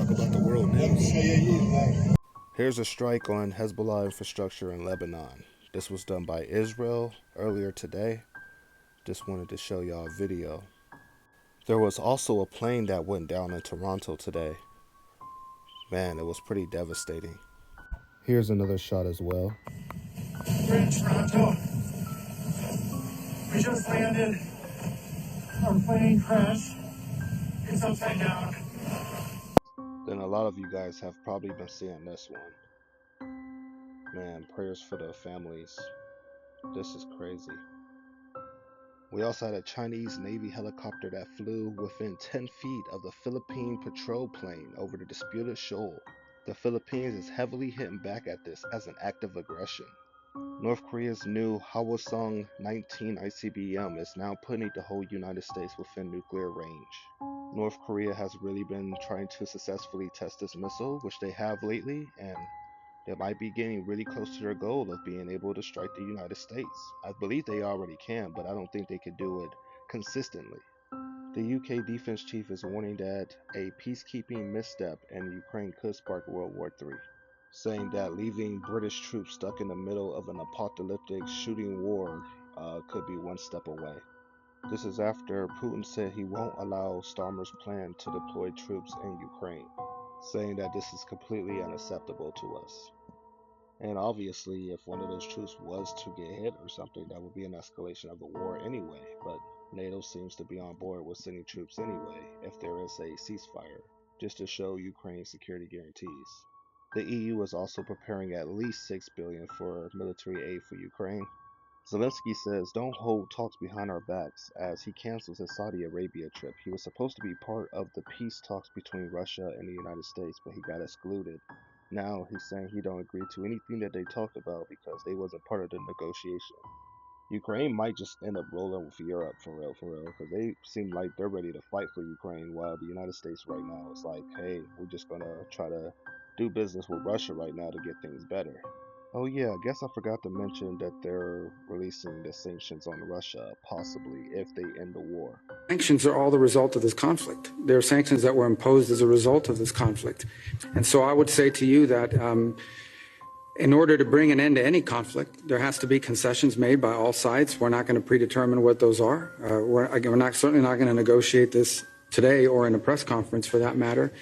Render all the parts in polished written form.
Talk about the world news. Here's a strike on Hezbollah infrastructure in Lebanon. This was done by Israel earlier today. Just wanted to show y'all a video. There was also a plane that went down in Toronto today. Man, it was pretty devastating. Here's another shot as well. We're in Toronto. We just landed. Our plane crashed. It's upside down. Then a lot of you guys have probably been seeing this one. Man, prayers for the families. This is crazy. We also had a Chinese Navy helicopter that flew within 10 feet of the Philippine patrol plane over the disputed shoal. The Philippines is heavily hitting back at this as an act of aggression. North Korea's new Hwasong 19 ICBM is now putting the whole United States within nuclear range. North Korea has really been trying to successfully test this missile, which they have lately, and they might be getting really close to their goal of being able to strike the United States. I believe they already can, but I don't think they could do it consistently. The UK defense chief is warning that a peacekeeping misstep in Ukraine could spark World War III, saying that leaving British troops stuck in the middle of an apocalyptic shooting war could be one step away. This is after Putin said he won't allow Starmer's plan to deploy troops in Ukraine, saying that this is completely unacceptable to us. And obviously, if one of those troops was to get hit or something, that would be an escalation of the war anyway. But NATO seems to be on board with sending troops anyway, if there is a ceasefire, just to show Ukraine security guarantees. The EU is also preparing at least $6 billion for military aid for Ukraine. Zelensky says don't hold talks behind our backs as he cancels his Saudi Arabia trip. He was supposed to be part of the peace talks between Russia and the United States, but he got excluded. Now he's saying he don't agree to anything that they talked about because they wasn't part of the negotiation. Ukraine might just end up rolling with Europe for real, because they seem like they're ready to fight for Ukraine, while the United States right now is like, hey, we're just gonna try to do business with Russia right now to get things better. Oh yeah, I guess I forgot to mention that they're releasing the sanctions on Russia, possibly, if they end the war. Sanctions are all the result of this conflict. They're sanctions that were imposed as a result of this conflict. And so I would say to you that in order to bring an end to any conflict, there has to be concessions made by all sides. We're not going to predetermine what those are. Certainly not going to negotiate this today or in a press conference for that matter.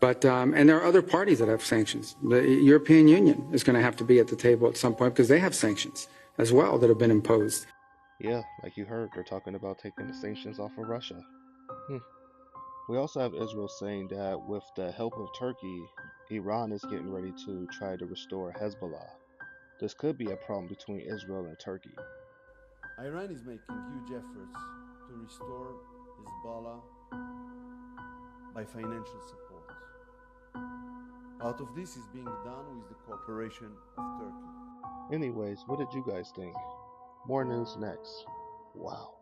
But and there are other parties that have sanctions. The European Union is going to have to be at the table at some point because they have sanctions as well that have been imposed. Yeah, like you heard, they're talking about taking the sanctions off of Russia. We also have Israel saying that with the help of Turkey, Iran is getting ready to try to restore Hezbollah. This could be a problem between Israel and Turkey. Iran is making huge efforts to restore Hezbollah by financial support. Part of this is being done with the cooperation of Turkey. Anyways, what did you guys think? More news next. Wow.